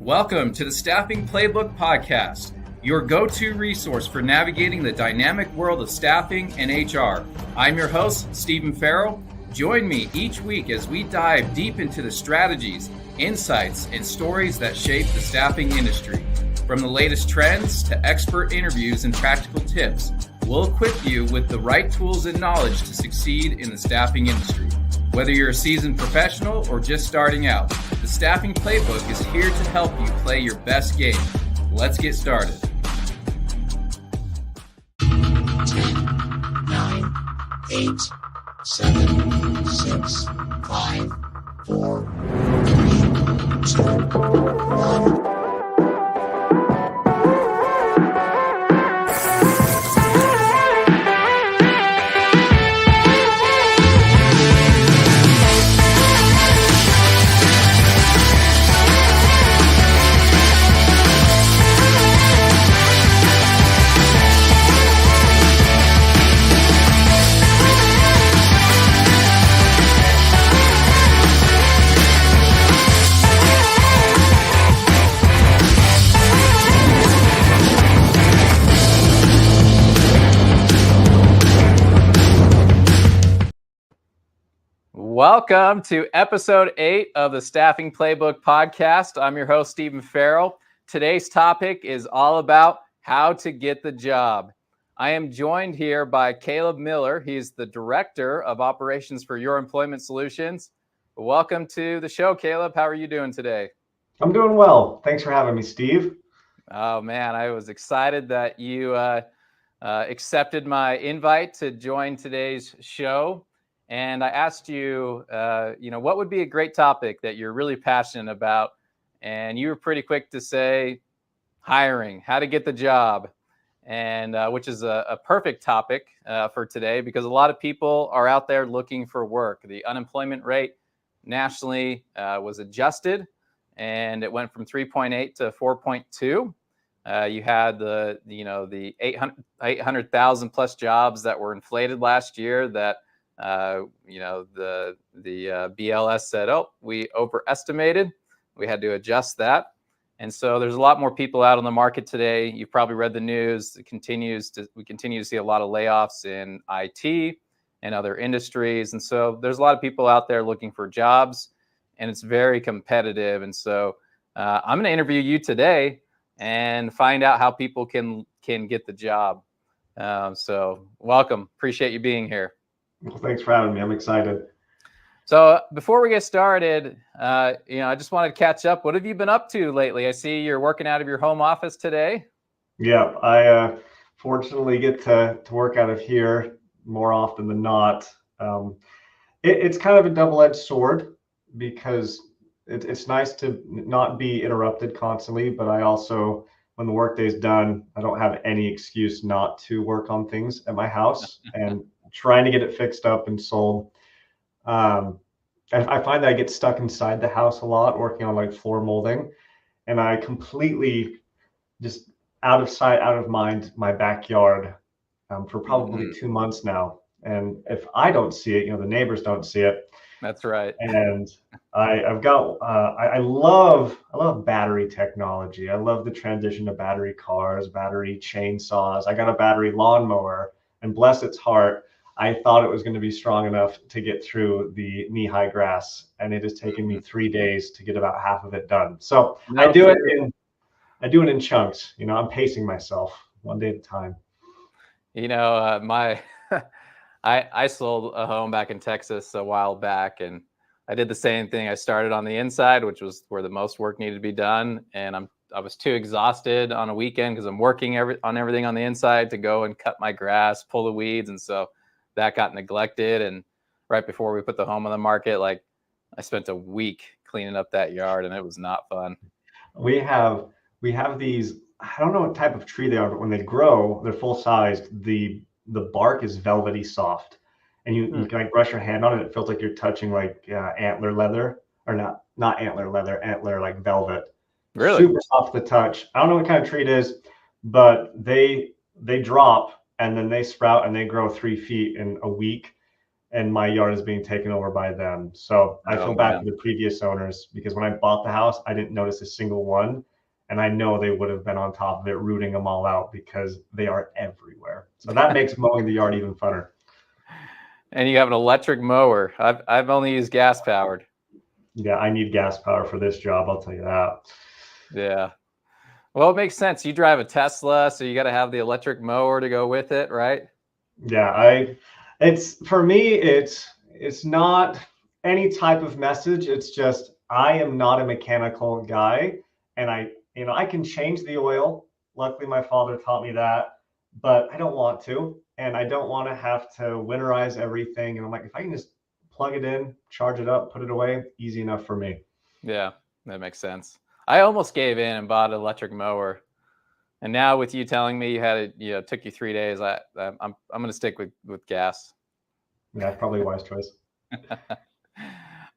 Welcome to the Staffing Playbook Podcast, your go-to resource for navigating the dynamic world of staffing and HR. I'm your host, Stephen Farrell. Join me each week as we dive deep into the strategies, insights, and stories that shape the staffing industry. From the latest trends to expert interviews and practical tips, we'll equip you with the right tools and knowledge to succeed in the staffing industry. Whether you're a seasoned professional or just starting out, the Staffing Playbook is here to help you play your best game. Let's get started. 10, 9, 8, 7, 6, 5, 4, 3, 2, 1. Welcome to episode 8 of the Staffing Playbook Podcast. I'm your host, Stephen Farrell. Today's topic is all about how to get the job. I am joined here by Caleb Miller. He's the Director of Operations for Your Employment Solutions. Welcome to the show, Caleb. How are you doing today? I'm doing well. Thanks for having me, Steve. Oh, man, I was excited that you accepted my invite to join today's show. And I asked you, what would be a great topic that you're really passionate about? And you were pretty quick to say hiring, how to get the job, and which is a perfect topic for today because a lot of people are out there looking for work. The unemployment rate nationally was adjusted, and it went from 3.8 to 4.2. You had the 800,000 plus jobs that were inflated last year that the BLS said, we overestimated. We had to adjust that. And so there's a lot more people out on the market today. You've probably read the news. We continue to see a lot of layoffs in IT and other industries. And so there's a lot of people out there looking for jobs, and it's very competitive. And so I'm going to interview you today and find out how people can get the job. So welcome. Appreciate you being here. Well, thanks for having me. I'm excited. So before we get started, I just wanted to catch up. What have you been up to lately? I see you're working out of your home office today. Yeah, I fortunately get to work out of here more often than not. It's kind of a double-edged sword because it's nice to not be interrupted constantly, but I also, when the workday's done, I don't have any excuse not to work on things at my house and trying to get it fixed up and sold. I find that I get stuck inside the house a lot working on like floor molding, and I completely just out of sight, out of mind, my backyard for probably 2 months now. And if I don't see it, the neighbors don't see it. That's right. And I love battery technology. I love the transition to battery cars, battery chainsaws. I got a battery lawnmower, and bless its heart, I thought it was going to be strong enough to get through the knee-high grass, and it has taken me 3 days to get about half of it done. So I do it in chunks. I'm pacing myself one day at a time. I sold a home back in Texas a while back, and I did the same thing. I started on the inside, which was where the most work needed to be done, and I was too exhausted on a weekend because I'm working on everything on the inside to go and cut my grass, pull the weeds, and so that got neglected. And right before we put the home on the market, I spent a week cleaning up that yard, and it was not fun. We have these, I don't know what type of tree they are, but when they grow, they're full sized. The bark is velvety soft, and you can brush your hand on it. It feels like you're touching antler leather, or not antler leather, antler like velvet. Really? Super soft to the touch. I don't know what kind of tree it is, but they drop and then they sprout and they grow 3 feet in a week. and my yard is being taken over by them. So I Oh, feel bad man. for the previous owners, because when I bought the house, I didn't notice a single one. And I know they would have been on top of it, rooting them all out, because they are everywhere. So that makes mowing the yard even funner. And you have an electric mower. I've only used gas powered. Yeah, I need gas power for this job, I'll tell you that. Yeah. Well, it makes sense. You drive a Tesla, so you got to have the electric mower to go with it, right? Yeah, it's for me, it's not any type of message. It's just, I am not a mechanical guy, and I can change the oil. Luckily, my father taught me that, but I don't want to, and I don't want to have to winterize everything. And I'm like, if I can just plug it in, charge it up, put it away, easy enough for me. Yeah, that makes sense. I almost gave in and bought an electric mower. And now with you telling me you had it, it took you 3 days, I'm going to stick with gas. Yeah, probably a wise choice.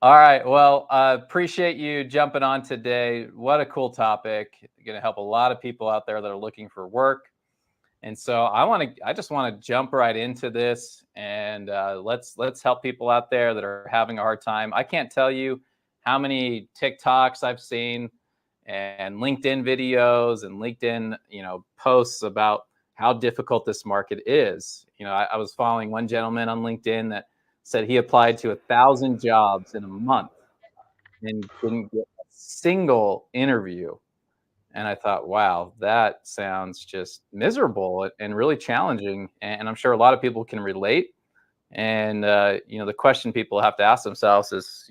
All right. Well, appreciate you jumping on today. What a cool topic. Going to help a lot of people out there that are looking for work. And so I just want to jump right into this, and let's help people out there that are having a hard time. I can't tell you how many TikToks I've seen and LinkedIn videos and LinkedIn, posts about how difficult this market is. I was following one gentleman on LinkedIn that said he applied to 1,000 jobs in a month and didn't get a single interview. And I thought, wow, that sounds just miserable and really challenging. And I'm sure a lot of people can relate. And, the question people have to ask themselves is,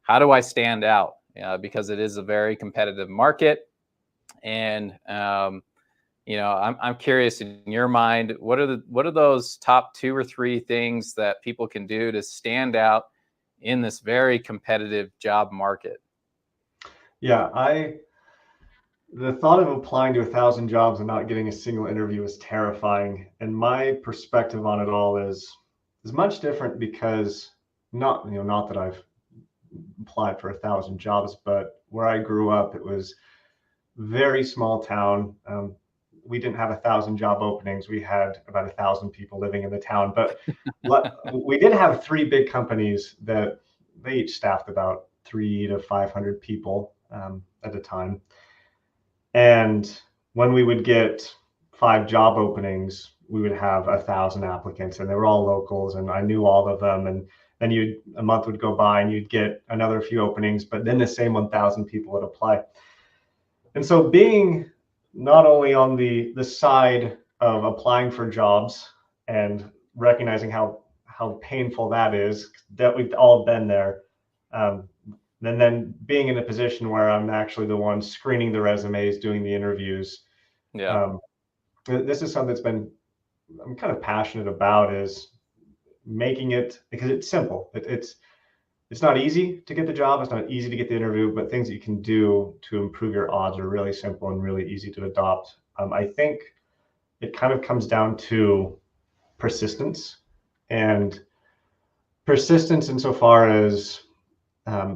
how do I stand out? Because it is a very competitive market. And, I'm curious, in your mind, what are those top 2 or 3 things that people can do to stand out in this very competitive job market? Yeah, the thought of applying to 1,000 jobs and not getting a single interview is terrifying. And my perspective on it all is much different, because not that I've applied for 1,000 jobs, but where I grew up, it was very small town. We didn't have 1,000 job openings. We had about 1,000 people living in the town, but we did have 3 big companies that they each staffed about 300 to 500 people at a time. And when we would get 5 job openings, we would have 1,000 applicants, and they were all locals, and I knew all of them. And then a month would go by and you'd get another few openings, but then the same 1,000 people would apply. And so, being not only on the side of applying for jobs and recognizing how painful that is, that we've all been there, and then being in a position where I'm actually the one screening the resumes, doing the interviews. Yeah. This is something I'm kind of passionate about, is making it, because it's simple. It's not easy to get the job. It's not easy to get the interview, but things that you can do to improve your odds are really simple and really easy to adopt. I think it kind of comes down to persistence, and persistence insofar as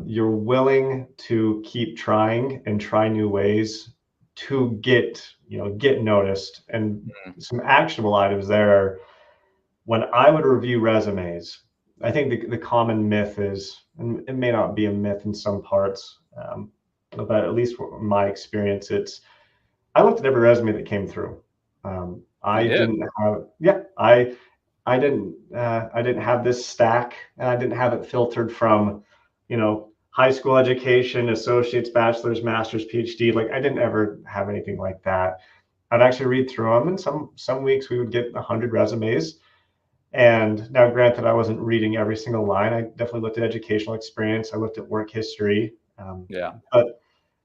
you're willing to keep trying and try new ways to get noticed. And some actionable items there. When I would review resumes, I think the common myth is, and it may not be a myth in some parts, but at least from my experience, I looked at every resume that came through. I didn't have this stack, and I didn't have it filtered from, high school education, associates, bachelor's, master's, PhD. Like, I didn't ever have anything like that. I'd actually read through them, and some weeks we would get 100 resumes. And now, granted, I wasn't reading every single line. I definitely looked at educational experience. I looked at work history. But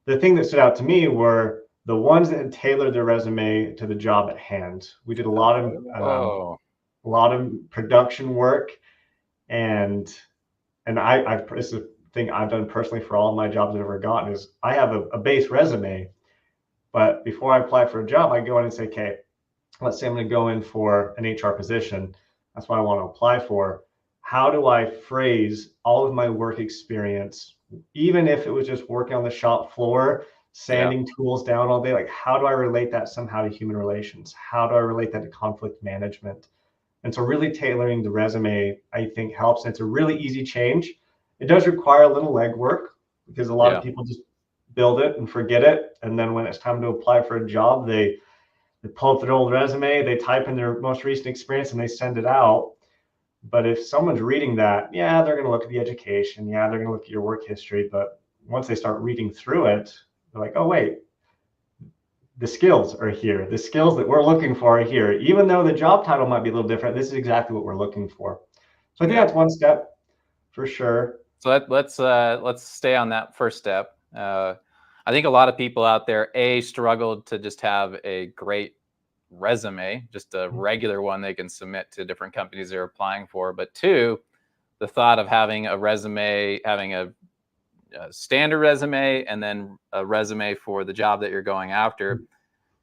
the thing that stood out to me were the ones that had tailored their resume to the job at hand. We did a lot of production work, and this is a thing I've done personally for all of my jobs I've ever gotten, is I have a base resume, but before I apply for a job, I go in and say, okay, let's say I'm going to go in for an HR position. That's what I want to apply for. How do I phrase all of my work experience, even if it was just working on the shop floor, sanding tools down all day? Like, how do I relate that somehow to human relations? How do I relate that to conflict management? And so really tailoring the resume, I think, helps. And it's a really easy change. It does require a little legwork because a lot of people just build it and forget it. And then when it's time to apply for a job, they pull up their old resume, they type in their most recent experience, and they send it out. But if someone's reading that, yeah, they're going to look at the education. Yeah, they're going to look at your work history. But once they start reading through it, they're like, oh, wait, the skills are here. The skills that we're looking for are here. Even though the job title might be a little different, this is exactly what we're looking for. So I think that's one step for sure. So let's stay on that first step. I think a lot of people out there, struggled to just have a great resume, just a regular one they can submit to different companies they're applying for. But two, the thought of having a resume, having a standard resume and then a resume for the job that you're going after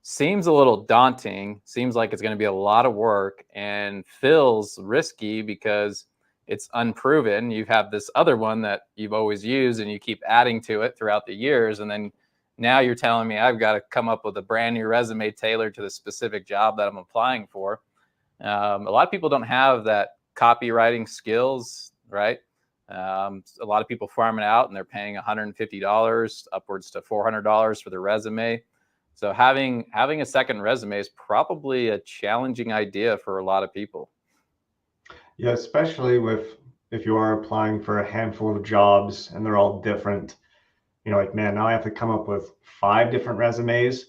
seems a little daunting, seems like it's going to be a lot of work and feels risky because it's unproven. You have this other one that you've always used and you keep adding to it throughout the years. And then now you're telling me I've got to come up with a brand new resume tailored to the specific job that I'm applying for. A lot of people don't have that copywriting skills, right? A lot of people farm it out and they're paying $150 upwards to $400 for the resume. So having a second resume is probably a challenging idea for a lot of people. Yeah, especially if you are applying for a handful of jobs and they're all different. You know, like, man, now I have to come up with 5 different resumes.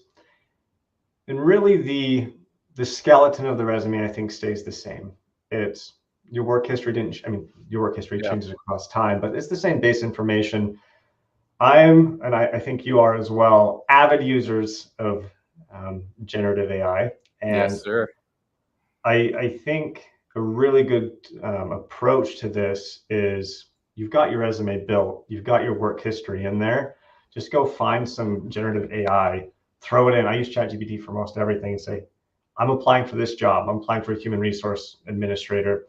And really the skeleton of the resume, I think, stays the same. It's your work history your work history changes across time, but it's the same base information. And I think you are as well, avid users of generative AI. And yes, sir. I think a really good approach to this is you've got your resume built, you've got your work history in there. Just go find some generative AI, throw it in. I use ChatGPT for most everything and say, I'm applying for this job. I'm applying for a human resource administrator.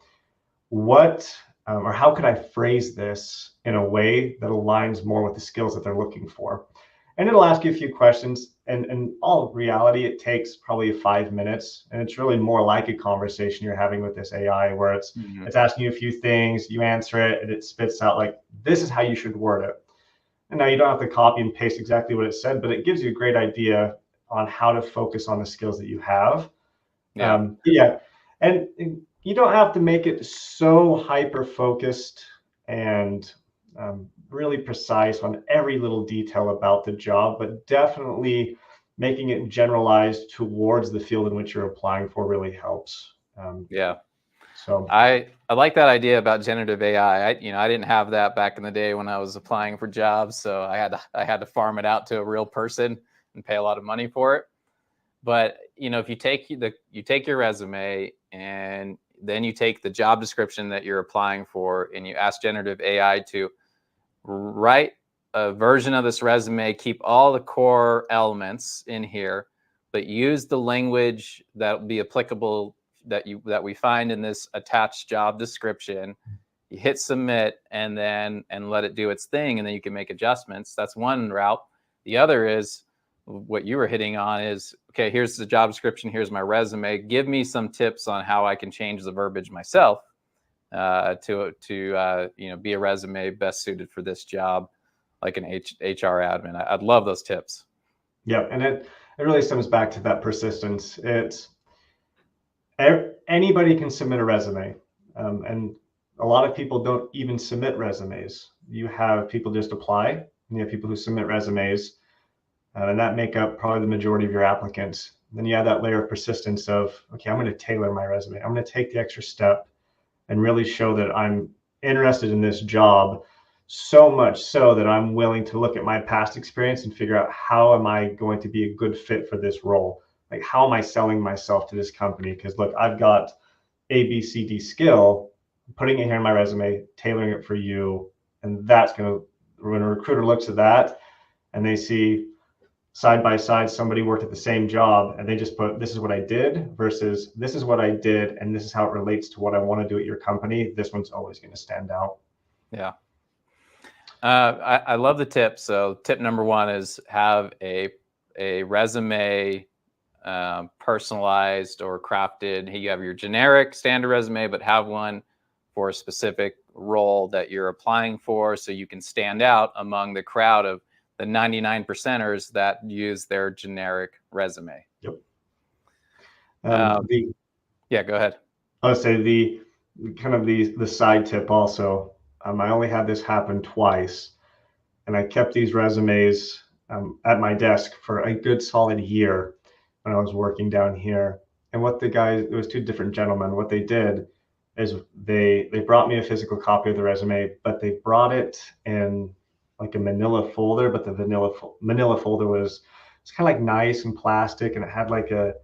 What or how could I phrase this in a way that aligns more with the skills that they're looking for? And it'll ask you a few questions. And in all reality, it takes probably 5 minutes. And it's really more like a conversation you're having with this AI where it's asking you a few things, you answer it, and it spits out like, this is how you should word it. And now you don't have to copy and paste exactly what it said, but it gives you a great idea on how to focus on the skills that you have. And you don't have to make it so hyper focused and really precise on every little detail about the job, but definitely making it generalized towards the field in which you're applying for really helps. So I like that idea about generative AI. I didn't have that back in the day when I was applying for jobs, so I had to farm it out to a real person and pay a lot of money for it. But if you take your resume and then you take the job description that you're applying for and you ask generative AI to write a version of this resume, keep all the core elements in here, but use the language that will be applicable that we find in this attached job description. You hit submit and let it do its thing, and then you can make adjustments. That's one route. The other is what you were hitting on is, okay, here's the job description, here's my resume. Give me some tips on how I can change the verbiage myself to be a resume best suited for this job, like an HR admin. I'd love those tips. Yeah, and it really stems back to that persistence. It's anybody can submit a resume, and a lot of people don't even submit resumes. You have people just apply, and you have people who submit resumes. And that make up probably the majority of your applicants. Then you add that layer of persistence of, okay, I'm going to tailor my resume. I'm going to take the extra step and really show that I'm interested in this job, so much so that I'm willing to look at my past experience and figure out how am I going to be a good fit for this role? Like, how am I selling myself to this company? Because look, I've got A, B, C, D skill, putting it here in my resume, tailoring it for you. And that's going to, when a recruiter looks at that and they see side by side, somebody worked at the same job and they just put, this is what I did versus this is what I did, and this is how it relates to what I want to do at your company. This one's always going to stand out. Yeah. I love the tip. So tip number 1 is have a resume personalized or crafted. You have your generic standard resume, but have one for a specific role that you're applying for, so you can stand out among the crowd of the 99 percenters that use their generic resume. Yep. Yeah, go ahead. I would say the side tip also. I only had this happen twice, and I kept these resumes at my desk for a good solid year when I was working down here. And what the guys, it was two different gentlemen. What they did is they brought me a physical copy of the resume, but they brought it in like a manila folder. But the manila folder was, it's kind of like nice and plastic, and it had like a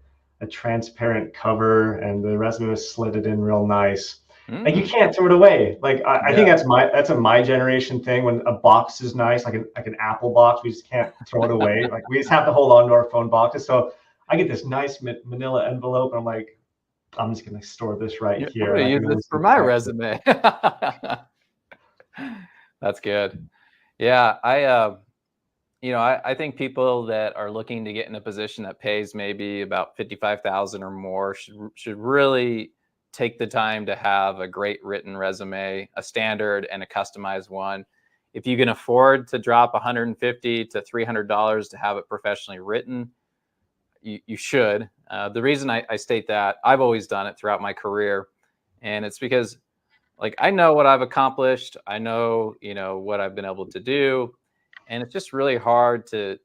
transparent cover, and the resume was slitted in real nice. Like you can't throw it away. Like I think that's a my generation thing. When a box is nice, like an Apple box, we just can't throw it away. Like we just have to hold on to our phone boxes. So I get this nice manila envelope, and I'm like, I'm just gonna store this right here. I'm gonna use this for my resume. That's good. Yeah, I think people that are looking to get in a position that pays maybe about $55,000 or more should really take the time to have a great written resume, a standard and a customized one. If you can afford to drop $150 to $300 to have it professionally written, you should. The reason I state that, I've always done it throughout my career, and it's because like I know what I've accomplished, I know what I've been able to do, and it's just really hard to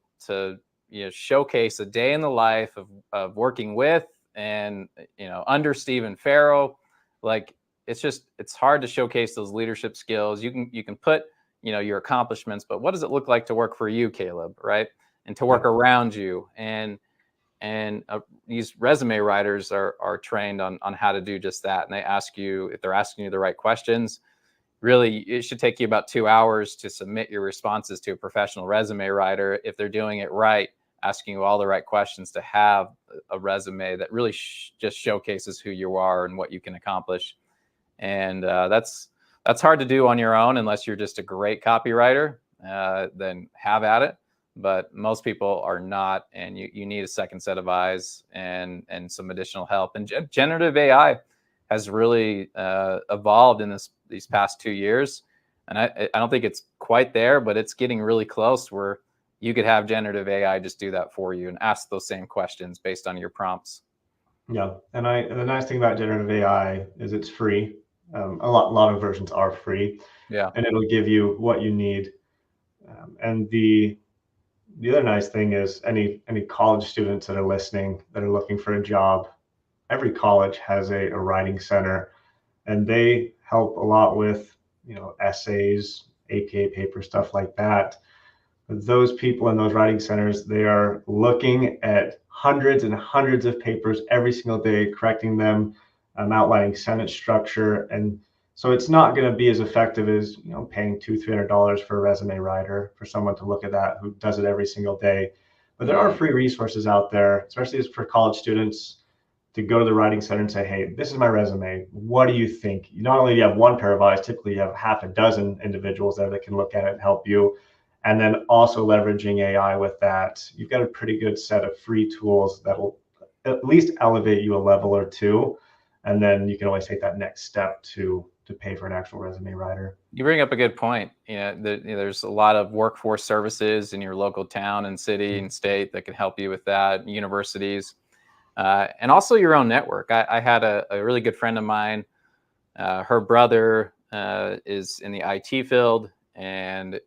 showcase a day in the life of working with and under Stephen Farrow. Like it's hard to showcase those leadership skills. You can put your accomplishments, but what does it look like to work for you, Caleb, right? And to work around you. And these resume writers are trained on how to do just that. And they ask you, if they're asking you the right questions, really it should take you about 2 hours to submit your responses to a professional resume writer. If they're doing it right, asking you all the right questions to have a resume that really just showcases who you are and what you can accomplish. And that's hard to do on your own unless you're just a great copywriter. Then have at it. But most people are not, and you need a second set of eyes and some additional help. And generative AI has really evolved in these past 2 years. And I don't think it's quite there, but it's getting really close where you could have generative AI just do that for you and ask those same questions based on your prompts. Yeah, and the nice thing about generative AI is it's free. A lot of versions are free. Yeah, and it'll give you what you need. And the other nice thing is any college students that are listening that are looking for a job, every college has a writing center, and they help a lot with essays, APA paper, stuff like that. But those people in those writing centers, they are looking at hundreds and hundreds of papers every single day, correcting them, outlining sentence structure. And so it's not going to be as effective as paying $200-$300 for a resume writer, for someone to look at that who does it every single day. But there are free resources out there, especially for college students, to go to the writing center and say, hey, this is my resume. What do you think? Not only do you have one pair of eyes, typically you have half a dozen individuals there that can look at it and help you. And then also leveraging AI with that, you've got a pretty good set of free tools that will at least elevate you a level or two. And then you can always take that next step to pay for an actual resume writer. You bring up a good point. There's a lot of workforce services in your local town and city and state that can help you with that, universities, and also your own network. I had a really good friend of mine. Her brother is in the IT field, and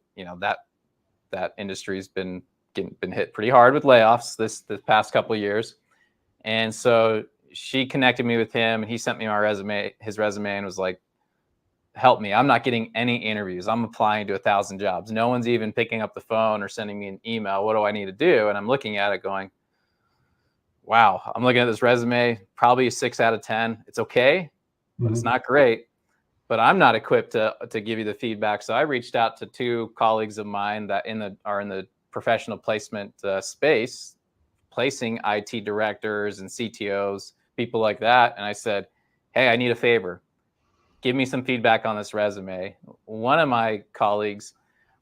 that industry's been hit pretty hard with layoffs this past couple of years. And so she connected me with him, and he sent me his resume, and was like, help me. I'm not getting any interviews. I'm applying to 1,000 jobs. No one's even picking up the phone or sending me an email. What do I need to do? And I'm looking at it going, wow, I'm looking at this resume, probably a 6 out of 10. It's okay, but it's not great. But I'm not equipped to give you the feedback. So I reached out to 2 colleagues of mine that are in the professional placement space, placing IT directors and CTOs, people like that. And I said, hey, I need a favor. Give me some feedback on this resume. One of my colleagues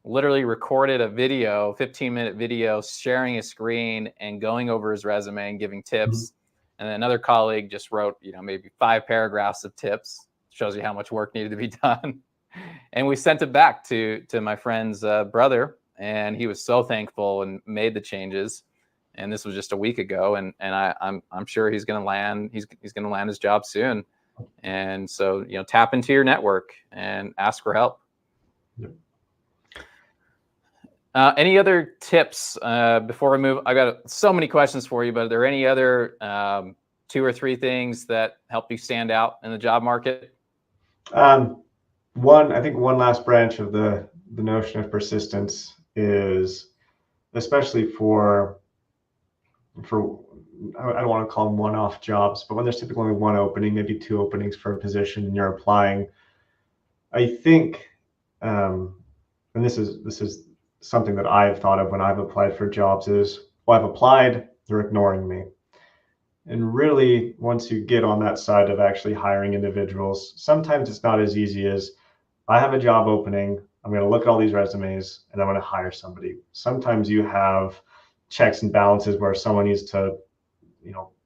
literally recorded a video, 15-minute video, sharing his screen and going over his resume and giving tips. And then another colleague just wrote, maybe 5 paragraphs of tips. Shows you how much work needed to be done. And we sent it back to my friend's brother, and he was so thankful and made the changes. And this was just a week ago, and I'm sure he's going to land. He's going to land his job soon. And so, tap into your network and ask for help. Yep. Any other tips before we move? I got so many questions for you, but are there any other 2 or 3 things that help you stand out in the job market? I think one last branch of the notion of persistence is, especially for I don't want to call them one-off jobs, but when there's typically only 1 opening, maybe 2 openings for a position, and you're applying, I think, and this is something that I've thought of when I've applied for jobs is, well, I've applied, they're ignoring me. And really, once you get on that side of actually hiring individuals, sometimes it's not as easy as, I have a job opening, I'm going to look at all these resumes, and I'm going to hire somebody. Sometimes you have checks and balances where someone needs to,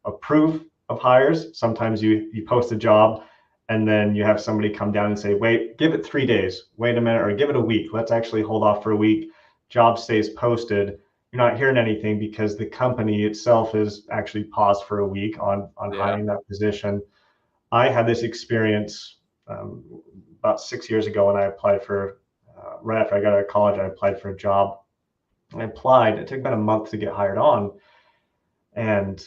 approve of hires. Sometimes you post a job, and then you have somebody come down and say, wait, give it 3 days, wait a minute, or give it a week. Let's actually hold off for a week. Job stays posted. You're not hearing anything because the company itself is actually paused for a week on hiring that position. I had this experience about 6 years ago when I applied for, right after I got out of college, I applied for a job. I applied. It took about a month to get hired on. And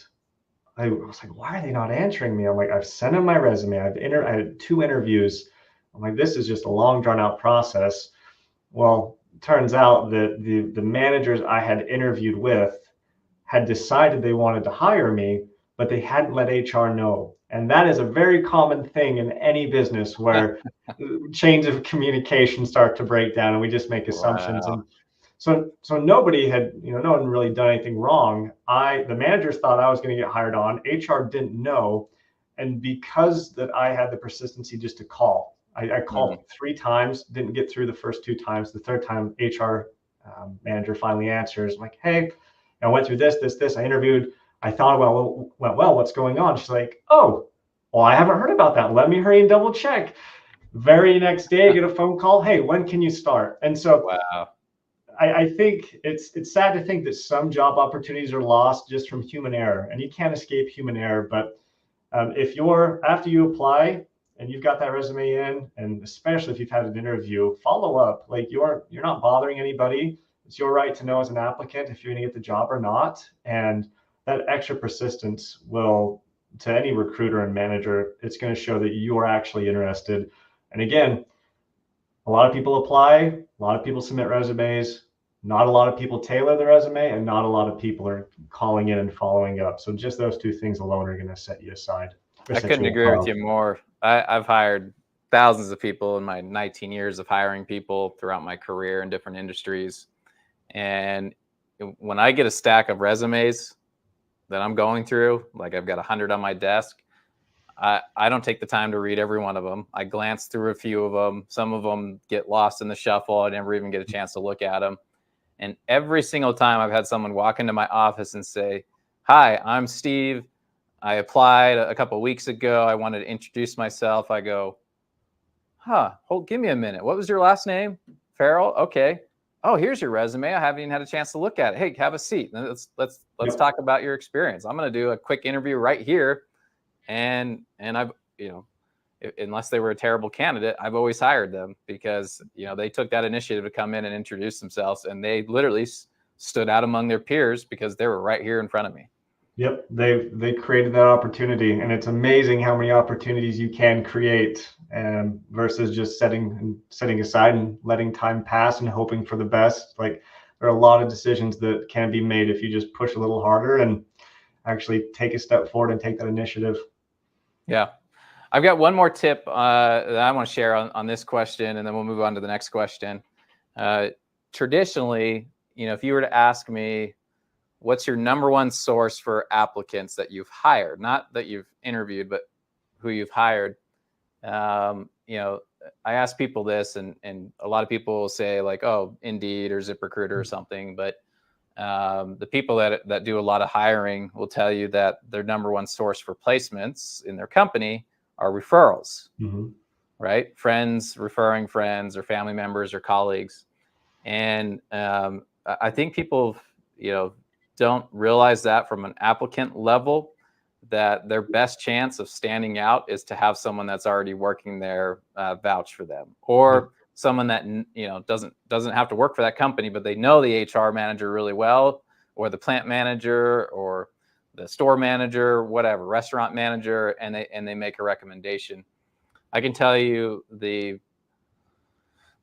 I was like, why are they not answering me? I'm like, I've sent in my resume. I had 2 interviews. I'm like, this is just a long, drawn out process. Well, it turns out that the managers I had interviewed with had decided they wanted to hire me, but they hadn't let HR know. And that is a very common thing in any business where chains of communication start to break down and we just make assumptions. Wow. And so nobody had, no one really done anything wrong. The managers thought I was going to get hired on. HR didn't know. And because that I had the persistency just to call, I called 3 times, didn't get through the first 2 times. The 3rd time, HR manager finally answers, I'm like, hey, I went through this. I interviewed. I thought, went well. What's going on? She's like, oh, well, I haven't heard about that. Let me hurry and double check. Very next day, I get a phone call. Hey, when can you start? And so Wow. I think it's sad to think that some job opportunities are lost just from human error, and you can't escape human error. But if after you apply and you've got that resume in, and especially if you've had an interview, follow up. Like you're not bothering anybody. It's your right to know as an applicant if you're going to get the job or not. And that extra persistence will, to any recruiter and manager, it's going to show that you are actually interested. And again, a lot of people apply, a lot of people submit resumes, not a lot of people tailor the resume, and not a lot of people are calling in and following up. So just those 2 things alone are going to set you aside. I couldn't agree with you more. I've hired thousands of people in my 19 years of hiring people throughout my career in different industries. And when I get a stack of resumes that I'm going through, like I've got 100 on my desk, I don't take the time to read every one of them. I glance through a few of them. Some of them get lost in the shuffle. I never even get a chance to look at them. And every single time I've had someone walk into my office and say, hi, I'm Steve. I applied a couple of weeks ago. I wanted to introduce myself. I go, give me a minute. What was your last name? Farrell? Okay. Oh, here's your resume. I haven't even had a chance to look at it. Hey, have a seat. Let's talk about your experience. I'm going to do a quick interview right here. And I've, unless they were a terrible candidate, I've always hired them because, they took that initiative to come in and introduce themselves, and they literally stood out among their peers because they were right here in front of me. Yep, they created that opportunity, and it's amazing how many opportunities you can create, versus just setting aside and letting time pass and hoping for the best. Like there are a lot of decisions that can be made if you just push a little harder and actually take a step forward and take that initiative. Yeah. I've got one more tip that I want to share on this question, and then we'll move on to the next question. Traditionally, if you were to ask me, what's your number one source for applicants that you've hired, not that you've interviewed, but who you've hired, I ask people this, and a lot of people will say like, oh, Indeed or ZipRecruiter or something, but the people that do a lot of hiring will tell you that their number one source for placements in their company are referrals, right? Friends referring friends or family members or colleagues. And I think people, don't realize that from an applicant level, that their best chance of standing out is to have someone that's already working there vouch for them, or someone that doesn't have to work for that company, but they know the HR manager really well, or the plant manager, or the store manager, whatever, restaurant manager, and they make a recommendation. I can tell you the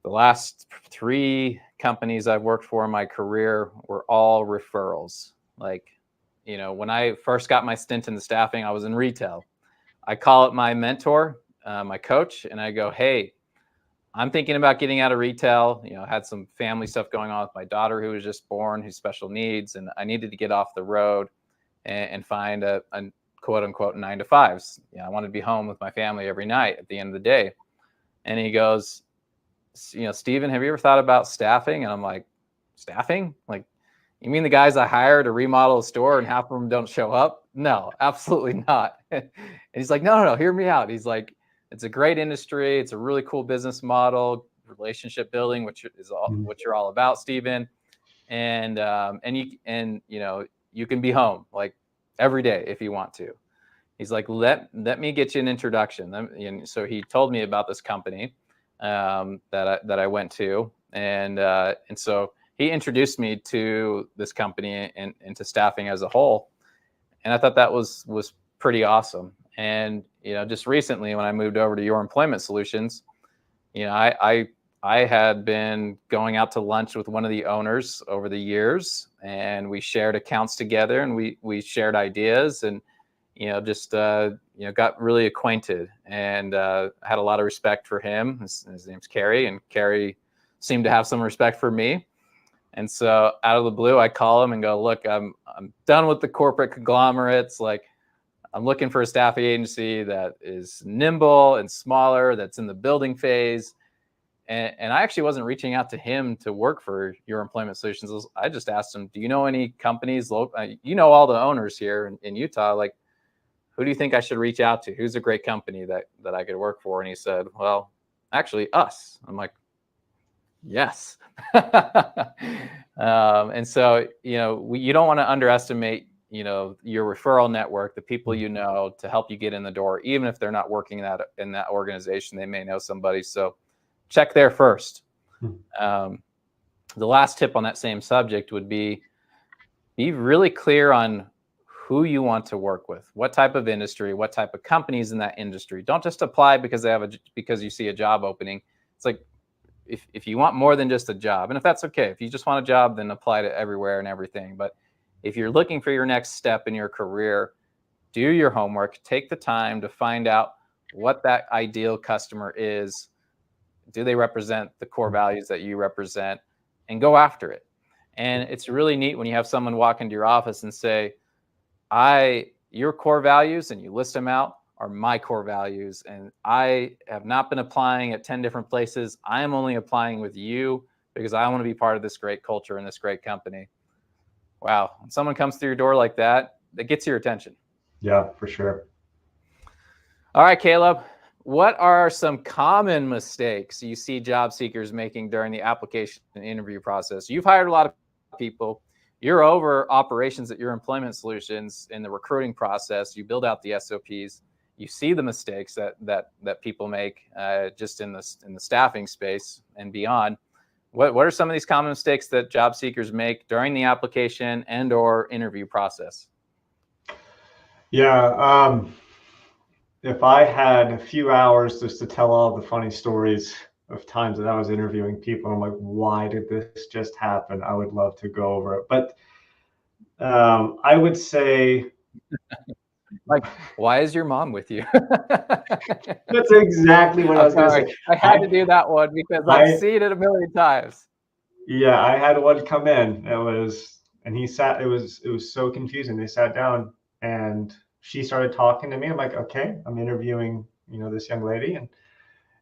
last 3 companies I've worked for in my career were all referrals. Like, when I first got my stint in the staffing, I was in retail. I call up my mentor, my coach, and I go, hey, I'm thinking about getting out of retail. I had some family stuff going on with my daughter who was just born, who's special needs, and I needed to get off the road and find a quote unquote 9 to 5s. I wanted to be home with my family every night at the end of the day. And he goes, Steven, have you ever thought about staffing? And I'm like, staffing? Like, you mean the guys I hire to remodel a store and half of them don't show up? No, absolutely not. And he's like, no, hear me out. He's like, it's a great industry. It's a really cool business model, relationship building, which is all what you're all about, Steven. And you can be home like every day if you want to. He's like, let me get you an introduction. And so he told me about this company that I went to, and so he introduced me to this company and to staffing as a whole, and I thought that was pretty awesome. And just recently when I moved over to Your Employment Solutions, I had been going out to lunch with one of the owners over the years, and we shared accounts together, and we shared ideas, and got really acquainted, and had a lot of respect for him. His name's Kerry, and Kerry seemed to have some respect for me. And so out of the blue, I call him and go, look, I'm done with the corporate conglomerates. Like, I'm looking for a staffing agency that is nimble and smaller, that's in the building phase. And I actually wasn't reaching out to him to work for Your Employment Solutions. I just asked him, do you know any companies, all the owners here in Utah, like, who do you think I should reach out to? Who's a great company that I could work for? And he said, well, actually us. I'm like, yes. And so, you don't want to underestimate, your referral network, the people to help you get in the door. Even if they're not working in that organization, they may know somebody. So check there first. The last tip on that same subject would be really clear on who you want to work with, what type of industry, what type of companies in that industry. Don't just apply because you see a job opening. It's like, if you want more than just a job, and if that's okay, if you just want a job, then apply to everywhere and everything. But if you're looking for your next step in your career, do your homework, take the time to find out what that ideal customer is. Do they represent the core values that you represent, and go after it? And it's really neat when you have someone walk into your office and say, your core values, and you list them out, are my core values. And I have not been applying at 10 different places. I am only applying with you because I want to be part of this great culture and this great company. Wow. When someone comes through your door like that, that gets your attention. Yeah, for sure. All right, Caleb, what are some common mistakes you see job seekers making during the application and interview process? You've hired a lot of people. You're over operations at Your Employment Solutions in the recruiting process. You build out the SOPs. You see the mistakes that people make just in the staffing space and beyond. What are some of these common mistakes that job seekers make during the application and or interview process? Yeah, if I had a few hours just to tell all the funny stories of times that I was interviewing people, I'm like, why did this just happen? I would love to go over it. But I would say, like, why is your mom with you? that's exactly what I was going to say. I had to do that one because I've seen it a million times. Yeah, I had one come in. It was so confusing. They sat down and she started talking to me. I'm like, okay, I'm interviewing, this young lady.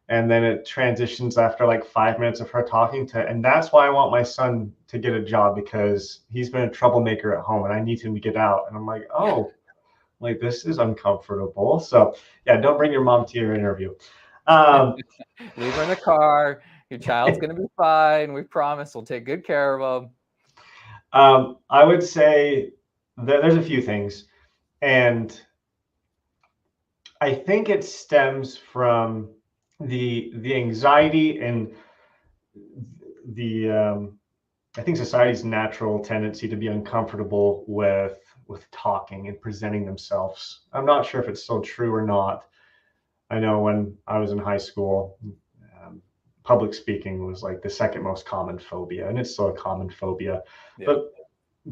and then it transitions after like 5 minutes of her talking to, and that's why I want my son to get a job, because he's been a troublemaker at home and I need him to get out. And I'm like, oh, like this is uncomfortable. So yeah, don't bring your mom to your interview. Leave her in the car. Your child's going to be fine. We promise we'll take good care of them. I would say that there's a few things, and I think it stems from the anxiety and the I think society's natural tendency to be uncomfortable with talking and presenting themselves. I'm not sure if it's still true or not. I know when I was in high school, public speaking was like the second most common phobia, and it's still a common phobia. Yeah. But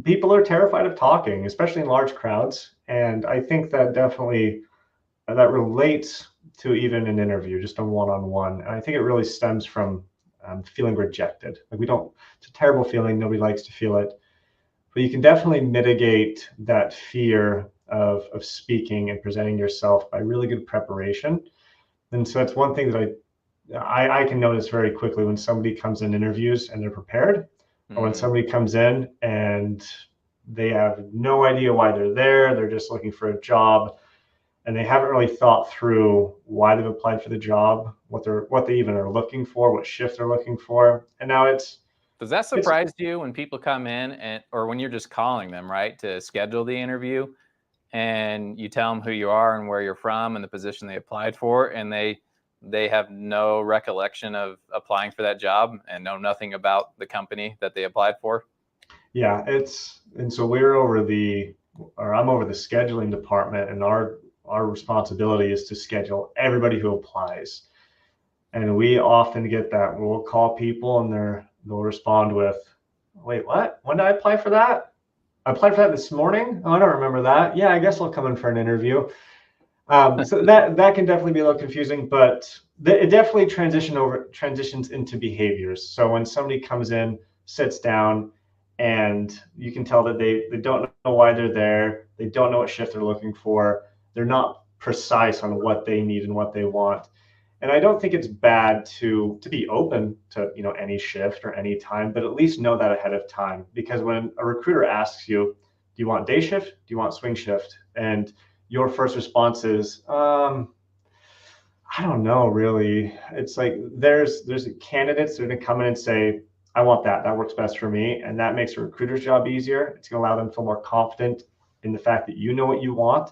people are terrified of talking, especially in large crowds. And I think that definitely that relates to even an interview, just a one-on-one. And I think it really stems from feeling rejected. Like it's a terrible feeling. Nobody likes to feel it. But you can definitely mitigate that fear of speaking and presenting yourself by really good preparation. And so it's one thing that I can notice very quickly when somebody comes in interviews and they're prepared, or when somebody comes in and they have no idea why they're there. They're just looking for a job, and they haven't really thought through why they've applied for the job, what they even are looking for, what shift they're looking for. And now does that surprise you when people come in or when you're just calling them, right, to schedule the interview, and you tell them who you are and where you're from and the position they applied for, and they have no recollection of applying for that job and know nothing about the company that they applied for? Yeah, and so I'm over the scheduling department, and our responsibility is to schedule everybody who applies. And we often get that we'll call people and they'll respond with, wait, what? When did I apply for that? I applied for that this morning? Oh, I don't remember that. Yeah, I guess I'll come in for an interview. So that can definitely be a little confusing, but it definitely transitions into behaviors. So when somebody comes in, sits down, and you can tell that they don't know why they're there, they don't know what shift they're looking for, they're not precise on what they need and what they want. And I don't think it's bad to be open to any shift or any time, but at least know that ahead of time. Because when a recruiter asks you, do you want day shift? Do you want swing shift? And your first response is, I don't know, really. It's like there's candidates that are going to come in and say, I want that. That works best for me. And that makes a recruiter's job easier. It's going to allow them to feel more confident in the fact that you know what you want.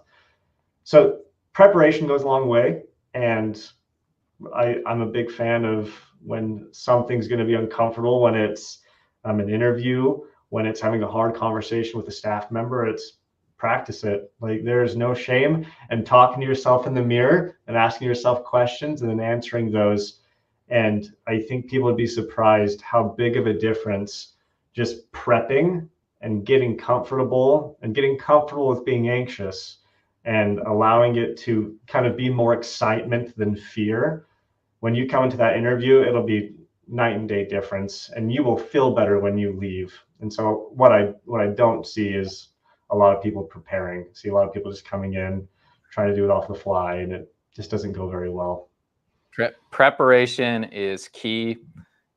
So preparation goes a long way. And I'm a big fan of when something's going to be uncomfortable, when it's an interview, when it's having a hard conversation with a staff member, it's practice it. Like there's no shame in talking to yourself in the mirror and asking yourself questions and then answering those. And I think people would be surprised how big of a difference just prepping and getting comfortable with being anxious and allowing it to kind of be more excitement than fear. When you come into that interview, it'll be night and day difference, and you will feel better when you leave. And so what I don't see is a lot of people preparing. See a lot of people just coming in, trying to do it off the fly, and it just doesn't go very well. Preparation is key.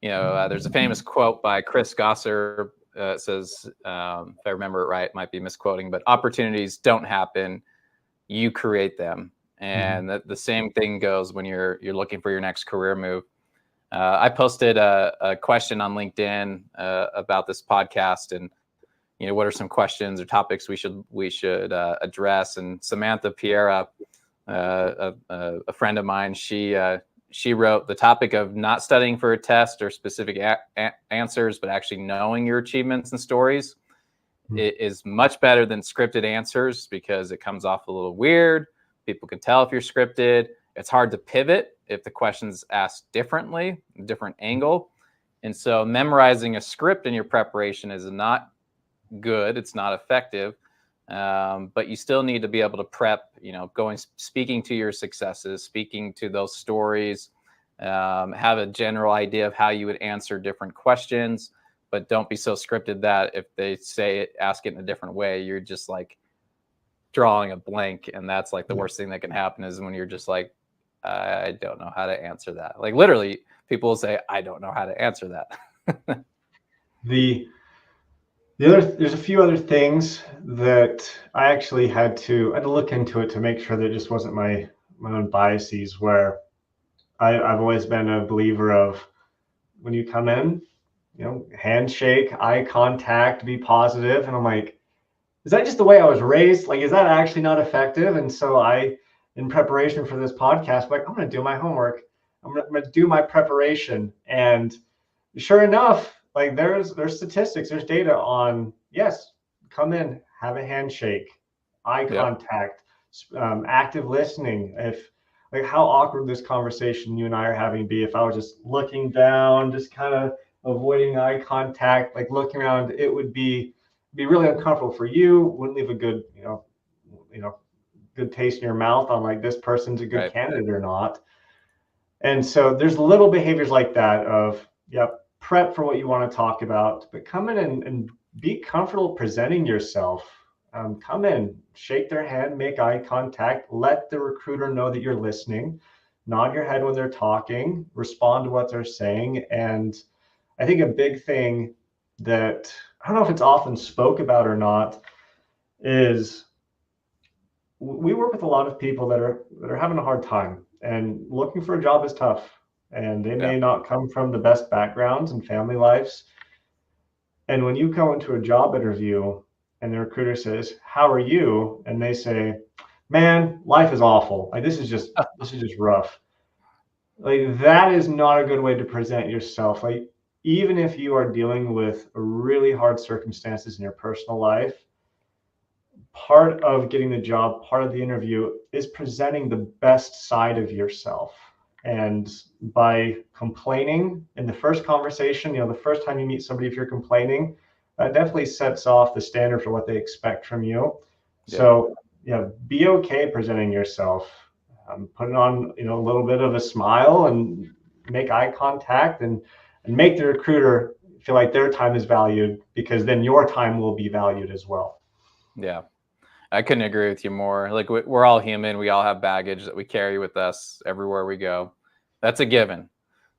There's a famous quote by Chris Gosser. It says, if I remember it right, might be misquoting, but opportunities don't happen, you create them. And the same thing goes when you're looking for your next career move. I posted a question on LinkedIn about this podcast, and what are some questions or topics we should address. And Samantha Piera, a friend of mine, she wrote, the topic of not studying for a test or specific answers, but actually knowing your achievements and stories is much better than scripted answers, because it comes off a little weird. People can tell if you're scripted. It's hard to pivot if the question's asked differently, a different angle. And so memorizing a script in your preparation is not good. It's not effective. But you still need to be able to prep, speaking to your successes, speaking to those stories, have a general idea of how you would answer different questions, but don't be so scripted that if they ask it in a different way, you're just like drawing a blank. And that's like the worst thing that can happen, is when you're just like, I don't know how to answer that. Like literally, people will say, I don't know how to answer that. There's a few other things that I actually had to look into it to make sure that it just wasn't my own biases, where I've always been a believer of, when you come in, handshake, eye contact, be positive. And I'm like, is that just the way I was raised? Like, is that actually not effective? And so in preparation for this podcast, I'm going to do my homework. I'm going to do my preparation. And sure enough, like there's statistics, there's data on, yes, come in, have a handshake, eye contact, active listening. If like how awkward this conversation you and I are having be if I was just looking down, just kind of avoiding eye contact, like looking around, it would be really uncomfortable for you. Wouldn't leave a good, good taste in your mouth on like this person's a good candidate or not. And so there's little behaviors like that of, prep for what you want to talk about, but come in and be comfortable presenting yourself. Come in, shake their hand, make eye contact, let the recruiter know that you're listening, nod your head when they're talking, respond to what they're saying. And I think a big thing that I don't know if it's often spoke about or not is we work with a lot of people that are having a hard time, and looking for a job is tough. And they may not come from the best backgrounds and family lives. And when you go into a job interview and the recruiter says, "How are you?" and they say, "Man, life is awful. Like this is just rough." Like that is not a good way to present yourself. Like even if you are dealing with really hard circumstances in your personal life, part of getting the job, part of the interview is presenting the best side of yourself. And by complaining in the first conversation, the first time you meet somebody, if you're complaining, that definitely sets off the standard for what they expect from you. Yeah. So be okay presenting yourself. Put it on, a little bit of a smile and make eye contact and make the recruiter feel like their time is valued, because then your time will be valued as well. Yeah. I couldn't agree with you more. Like we're all human. We all have baggage that we carry with us everywhere we go. That's a given.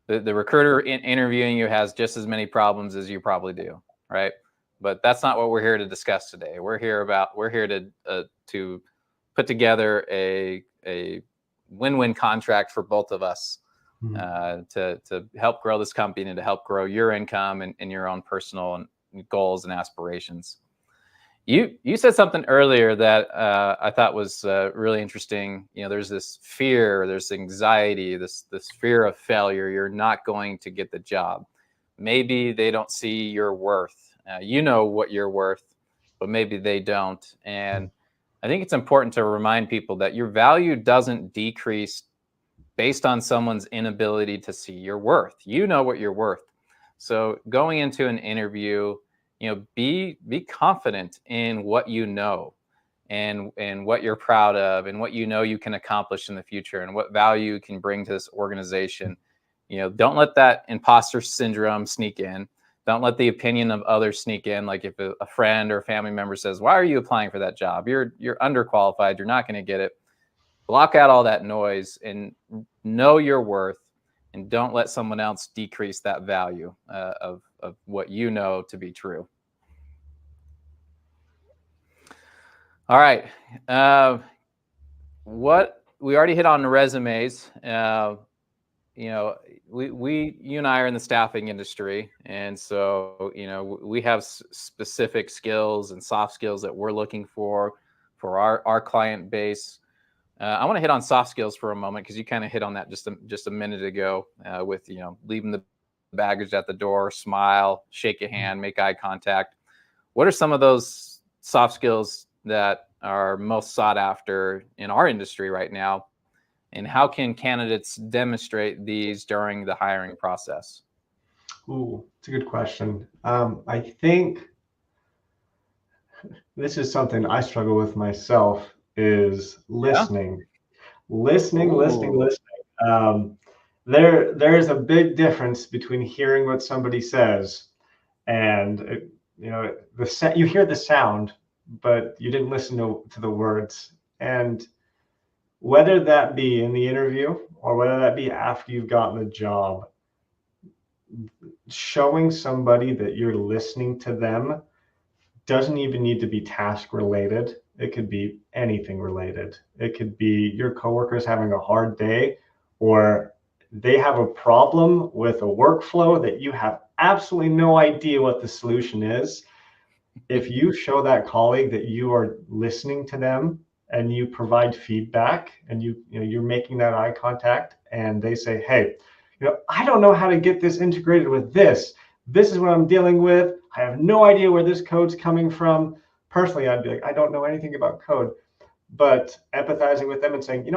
The recruiter interviewing you has just as many problems as you probably do, right? But that's not what we're here to discuss today. We're here to put together a win-win contract for both of us, to help grow this company and to help grow your income and your own personal goals and aspirations. You said something earlier that I thought was really interesting. There's this fear, there's anxiety, this fear of failure. You're not going to get the job. Maybe they don't see your worth. You know what you're worth, but maybe they don't. And I think it's important to remind people that your value doesn't decrease based on someone's inability to see your worth. You know what you're worth. So going into an interview, be confident in what you know and what you're proud of and what you can accomplish in the future and what value you can bring to this organization. Don't let that imposter syndrome sneak in. Don't let the opinion of others sneak in. Like if a friend or a family member says, "Why are you applying for that job? You're underqualified. You're not going to get it." Block out all that noise and know your worth, and don't let someone else decrease that value of what you know to be true. All right. What we already hit on the resumes. You and I are in the staffing industry, and so we have specific skills and soft skills that we're looking for our client base. I want to hit on soft skills for a moment because you kind of hit on that just a minute ago with leaving the baggage at the door, smile, shake a hand, make eye contact. What are some of those soft skills that are most sought after in our industry right now, and how can candidates demonstrate these during the hiring process? Ooh, it's a good question. I think this is something I struggle with myself, is listening. Listening. There is a big difference between hearing what somebody says and you hear the sound, but you didn't listen to the words. And whether that be in the interview or whether that be after you've gotten the job, showing somebody that you're listening to them doesn't even need to be task related. It could be anything related. It could be your coworkers having a hard day, or they have a problem with a workflow that you have absolutely no idea what the solution is. If you show that colleague that you are listening to them and you provide feedback and you're making that eye contact, and they say, hey, I don't know how to get this integrated with this. This is what I'm dealing with. I have no idea where this code's coming from. Personally, I'd be like, I don't know anything about code, but empathizing with them and saying,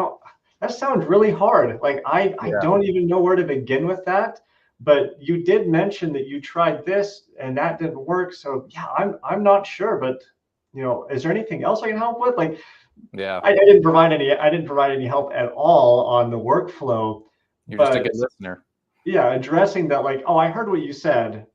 that sounds really hard. Like, I don't even know where to begin with that. But you did mention that you tried this and that didn't work. So yeah, I'm not sure, but is there anything else I can help with? Like, Yeah. I didn't provide any help at all on the workflow. You're just a good listener. Yeah, addressing that, like, oh, I heard what you said.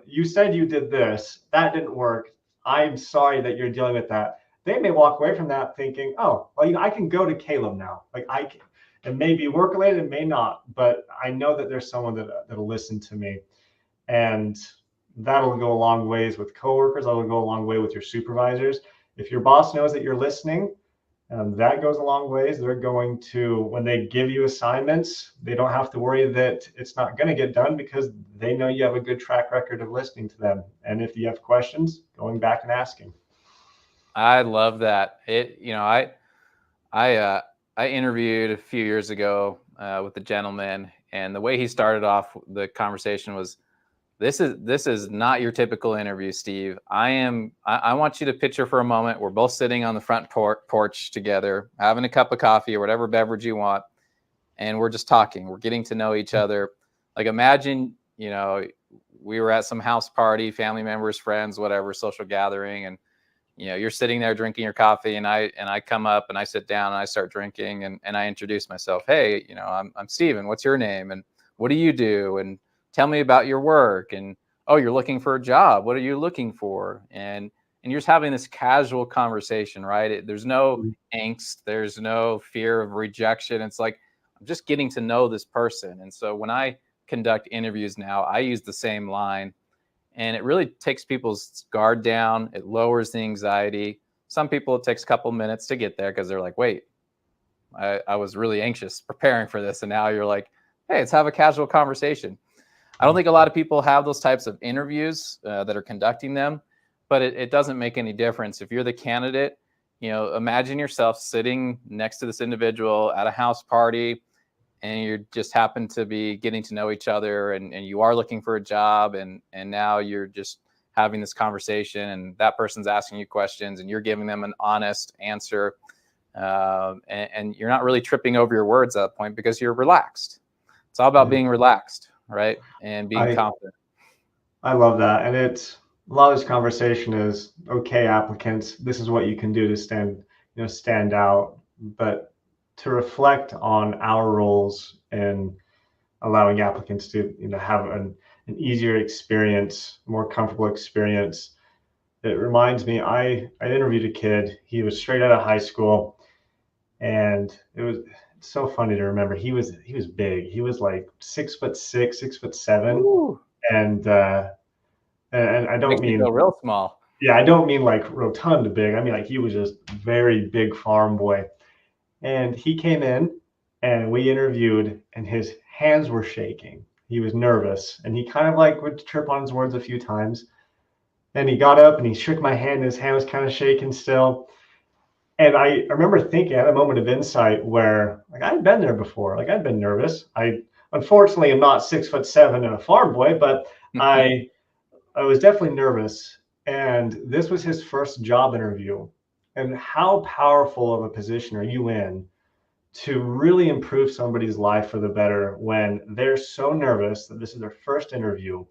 You said you did this. That didn't work. I'm sorry that you're dealing with that. They may walk away from that thinking, oh, well, I can go to Caleb now. Like, I can. It may be work related, it may not, but I know that there's someone that'll listen to me, and that'll go a long ways with coworkers. That'll go a long way with your supervisors. If your boss knows that you're listening, that goes a long ways. They're going to, when they give you assignments, they don't have to worry that it's not going to get done because they know you have a good track record of listening to them. And if you have questions, going back and asking. I love that. I interviewed a few years ago with a gentleman, and the way he started off the conversation was, this is not your typical interview, Steve. I want you to picture for a moment, we're both sitting on the front porch together, having a cup of coffee or whatever beverage you want, and we're just talking. We're getting to know each other. Like, imagine, we were at some house party, family members, friends, whatever, social gathering, and you're sitting there drinking your coffee, and I come up and I sit down and I start drinking, and I introduce myself. Hey, I'm Steven. What's your name? And what do you do? And tell me about your work. And, oh, you're looking for a job. What are you looking for? And you're just having this casual conversation, right? There's no angst. There's no fear of rejection. It's like, I'm just getting to know this person. And so when I conduct interviews now, I use the same line. And it really takes people's guard down. It lowers the anxiety. Some people, it takes a couple minutes to get there because they're like, wait, I was really anxious preparing for this. And now you're like, hey, let's have a casual conversation. I don't think a lot of people have those types of interviews that are conducting them, but it doesn't make any difference. If you're the candidate, imagine yourself sitting next to this individual at a house party, and you just happen to be getting to know each other, and you are looking for a job, and now you're just having this conversation, and that person's asking you questions, and you're giving them an honest answer, and you're not really tripping over your words at that point because you're relaxed. It's all about being relaxed, right? And being confident. I love that. And a lot of this conversation is, okay, applicants, this is what you can do to stand out. But to reflect on our roles in allowing applicants to have an easier experience, more comfortable experience. It reminds me, I interviewed a kid. He was straight out of high school, and it's so funny to remember. He was big. He was like 6'6", 6'7". Ooh. And I don't mean real small. Yeah, I don't mean like rotund big. I mean, like, he was just very big farm boy. And he came in and we interviewed, and his hands were shaking. He was nervous, and he kind of like would trip on his words a few times. Then he got up and he shook my hand, and his hand was kind of shaking still. And I remember thinking, I had a moment of insight where, like, I'd been there before. Like, I'd been nervous. I unfortunately am not 6'7" and a farm boy, but I was definitely nervous. And this was his first job interview. And how powerful of a position are you in to really improve somebody's life for the better when they're so nervous that this is their first interview,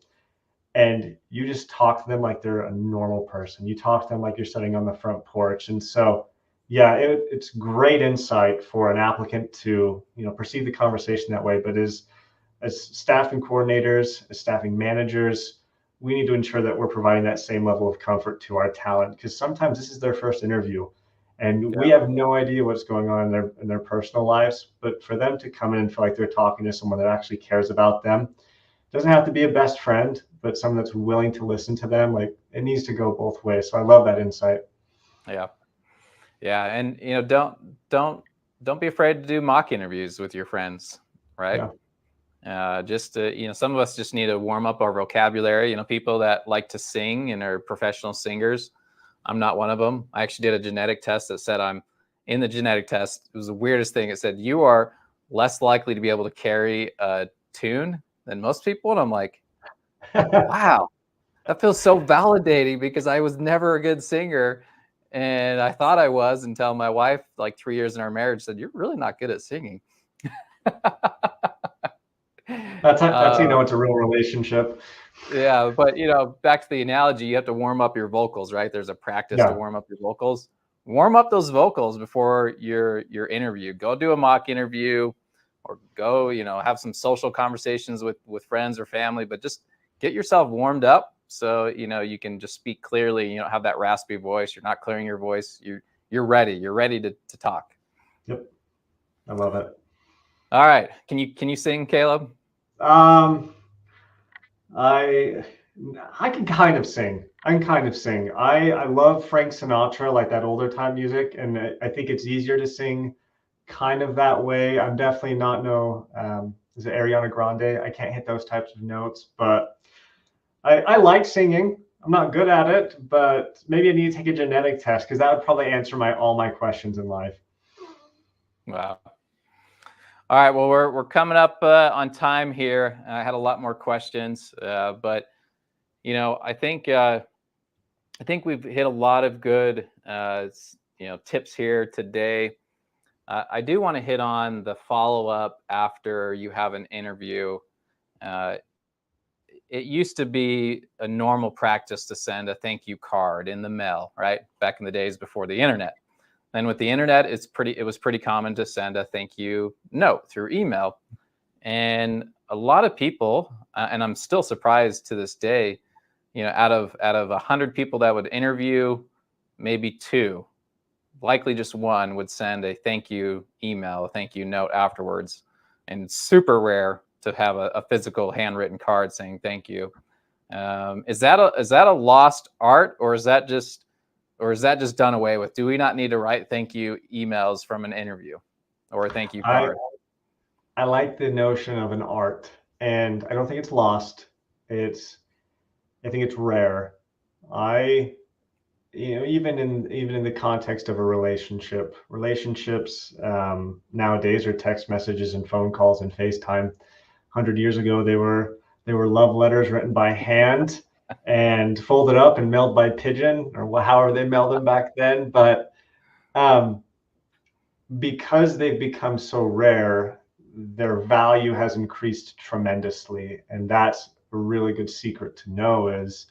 and you just talk to them like they're a normal person. You talk to them like you're sitting on the front porch. And so, yeah, it's great insight for an applicant to perceive the conversation that way. But as staffing coordinators, as staffing managers, we need to ensure that we're providing that same level of comfort to our talent, because sometimes this is their first interview, And we have no idea what's going on in their personal lives. But for them to come in and feel like they're talking to someone that actually cares about them, doesn't have to be a best friend, but someone that's willing to listen to them. Like, it needs to go both ways. So I love that insight. Yeah. Yeah. And, don't be afraid to do mock interviews with your friends, right? Yeah. Just to, some of us just need to warm up our vocabulary. People that like to sing and are professional singers. I'm not one of them. I actually did a genetic test that said I'm in the genetic test. It was the weirdest thing. It said you are less likely to be able to carry a tune than most people. And I'm like, wow, that feels so validating, because I was never a good singer. And I thought I was, until my wife, like 3 years in our marriage, said, "You're really not good at singing." That's how you know it's a real relationship. Yeah, but back to the analogy, you have to warm up your vocals, right? There's a practice to warm up your vocals. Warm up those vocals before your interview. Go do a mock interview, or go, have some social conversations with friends or family, but just get yourself warmed up so you can just speak clearly. You don't have that raspy voice. You're not clearing your voice. You're ready. You're ready to talk. Yep. I love it. All right. Can you sing, Caleb? I can kind of sing. I love Frank Sinatra, like that older time music, and I think it's easier to sing kind of that way. I'm definitely not is it Ariana Grande? I can't hit those types of notes, but I like singing. I'm not good at it, but maybe I need to take a genetic test, because that would probably answer all my questions in life. Wow. All right. Well, we're coming up on time here. I had a lot more questions, but I think we've hit a lot of good tips here today. I do want to hit on the follow-up after you have an interview. It used to be a normal practice to send a thank you card in the mail, right? Back in the days before the internet. Then with the internet, it was pretty common to send a thank you note through email. And a lot of people, and I'm still surprised to this day, out of 100 people that would interview, maybe 2, likely just 1, would send a thank you email, a thank you note afterwards. And it's super rare to have a physical handwritten card saying thank you. Is that a lost art, or is that just done away with? Do we not need to write thank you emails from an interview, or a thank you card? I like the notion of an art, and I don't think it's lost. I think it's rare. Even in the context of a relationships nowadays are text messages and phone calls and FaceTime. 100 years ago, they were love letters written by hand and folded up and mailed by pigeon, or however they mailed them back then. But because they've become so rare, their value has increased tremendously. And that's a really good secret to know, is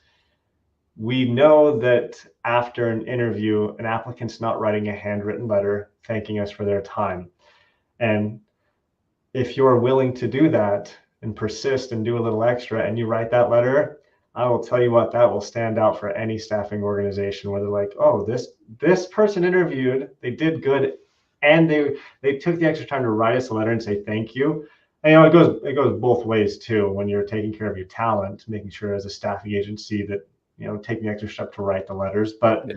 we know that after an interview, an applicant's not writing a handwritten letter thanking us for their time. And if you're willing to do that and persist and do a little extra, and you write that letter, I will tell you what, that will stand out for any staffing organization, where they're like, oh, this person interviewed, they did good, and they took the extra time to write us a letter and say thank you. And it goes both ways too, when you're taking care of your talent, making sure as a staffing agency that taking the extra step to write the letters. But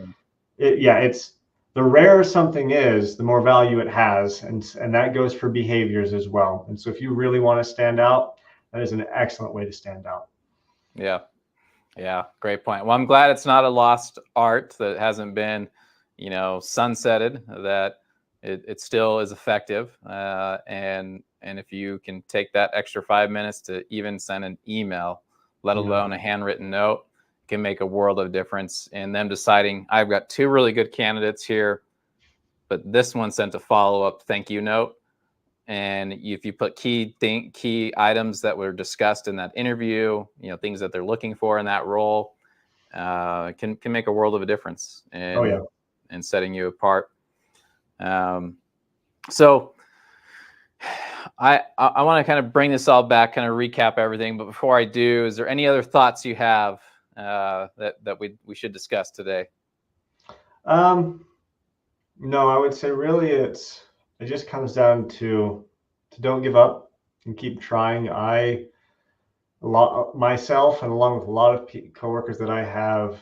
it's the rarer something is, the more value it has, and that goes for behaviors as well. And so if you really want to stand out, that is an excellent way to stand out. Yeah, great point. Well, I'm glad it's not a lost art, that it hasn't been, sunsetted, that it still is effective. And if you can take that extra 5 minutes to even send an email, let alone a handwritten note, can make a world of difference in them deciding, I've got 2 really good candidates here, but this one sent a follow-up thank you note. And if you put key items that were discussed in that interview, things that they're looking for in that role, can make a world of a difference in setting you apart. So I want to kind of bring this all back, kind of recap everything. But before I do, is there any other thoughts you have that we should discuss today? No, I would say really it just comes down to don't give up and keep trying. Myself and along with a lot of coworkers that I have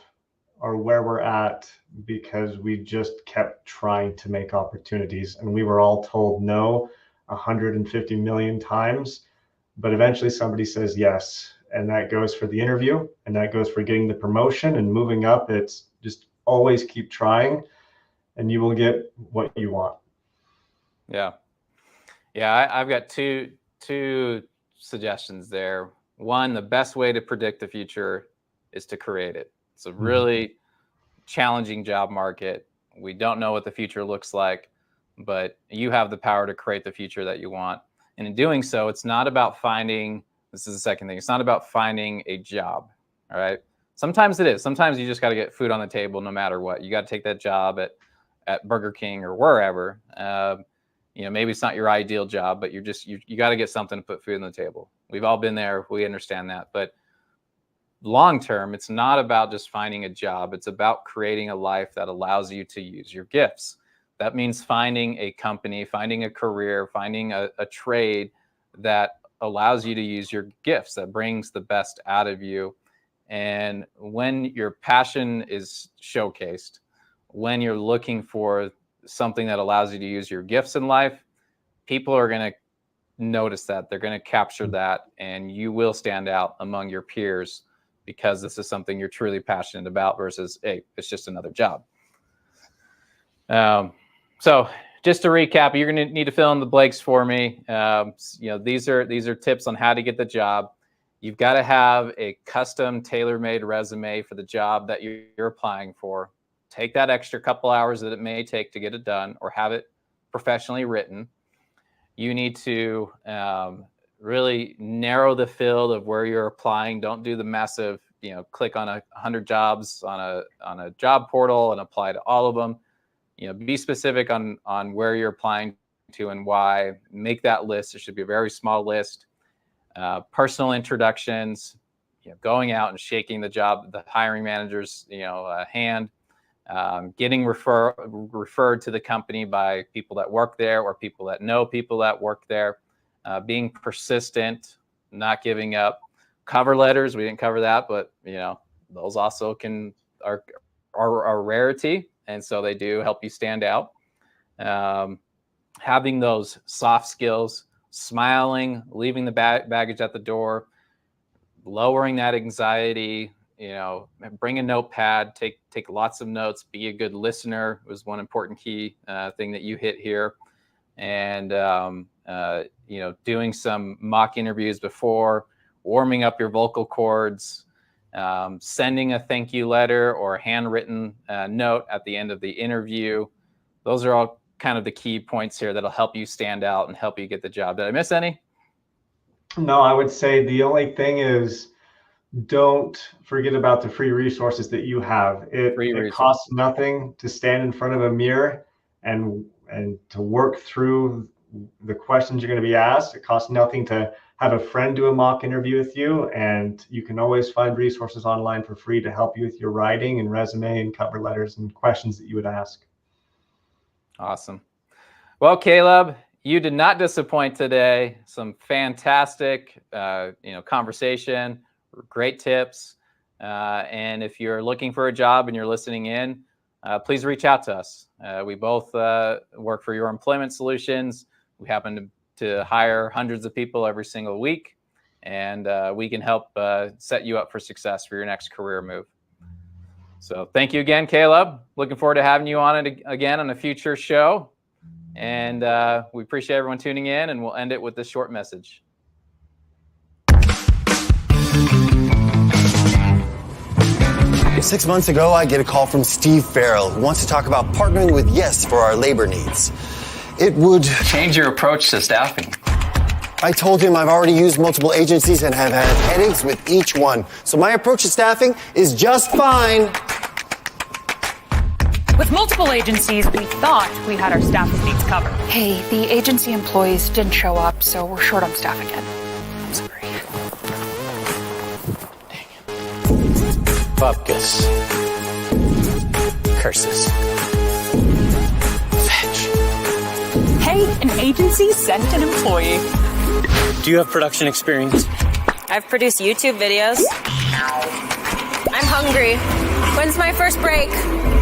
are where we're at because we just kept trying to make opportunities, and we were all told no 150 million times, but eventually somebody says yes, and that goes for the interview, and that goes for getting the promotion and moving up. It's just always keep trying, and you will get what you want. Yeah. I've got two suggestions there. One, the best way to predict the future is to create it. It's a really challenging job market. We don't know what the future looks like, but you have the power to create the future that you want. And in doing so, it's not about this is the second thing, it's not about finding a job, all right? Sometimes it is. Sometimes you just got to get food on the table no matter what. You got to take that job at Burger King or wherever. Maybe it's not your ideal job, but you got to get something to put food on the table. We've all been there. We understand that. But long term, it's not about just finding a job. It's about creating a life that allows you to use your gifts. That means finding a company, finding a career, finding a trade that allows you to use your gifts, that brings the best out of you. And when your passion is showcased, when you're looking for something that allows you to use your gifts in life, people are going to notice that. They're going to capture that, and you will stand out among your peers because this is something you're truly passionate about versus, hey, it's just another job. So just to recap, you're going to need to fill in the blanks for me. These are tips on how to get the job. You've got to have a custom tailor-made resume for the job that you're applying for. Take that extra couple hours that it may take to get it done, or have it professionally written. You need to really narrow the field of where you're applying. Don't do the massive, click on 100 jobs on a job portal and apply to all of them. Be specific on where you're applying to and why. Make that list. It should be a very small list. Personal introductions, going out and shaking the hiring manager's, hand. Getting referred to the company by people that work there or people that know people that work there. Being persistent, not giving up. Cover letters, we didn't cover that, but those also are a rarity, and so they do help you stand out. Having those soft skills, smiling, leaving the baggage at the door, lowering that anxiety. Bring a notepad, take lots of notes, be a good listener was one important key thing that you hit here. And, doing some mock interviews before, warming up your vocal cords, sending a thank you letter or a handwritten note at the end of the interview. Those are all kind of the key points here that'll help you stand out and help you get the job. Did I miss any? No, I would say the only thing is, don't forget about the free resources that you have. It costs nothing to stand in front of a mirror and to work through the questions you're going to be asked. It costs nothing to have a friend do a mock interview with you, and you can always find resources online for free to help you with your writing and resume and cover letters and questions that you would ask. Awesome. Well, Caleb, you did not disappoint today. Some fantastic, conversation. Great tips. And if you're looking for a job and you're listening in, please reach out to us. We both work for Your Employment Solutions. We happen to hire hundreds of people every single week, and we can help set you up for success for your next career move. So thank you again, Caleb. Looking forward to having you on it again on a future show. And we appreciate everyone tuning in, and we'll end it with this short message. 6 months ago, I get a call from Steve Farrell, who wants to talk about partnering with Yes for our labor needs. It would change your approach to staffing. I told him I've already used multiple agencies and have had headaches with each one. So my approach to staffing is just fine. With multiple agencies, we thought we had our staffing needs covered. Hey, the agency employees didn't show up, so we're short on staff again. I'm sorry. Focus. Curses. Hey, an agency sent an employee. Do you have production experience? I've produced YouTube videos. I'm hungry. When's my first break?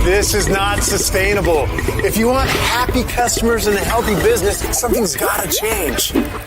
This is not sustainable. If you want happy customers and a healthy business, something's got to change.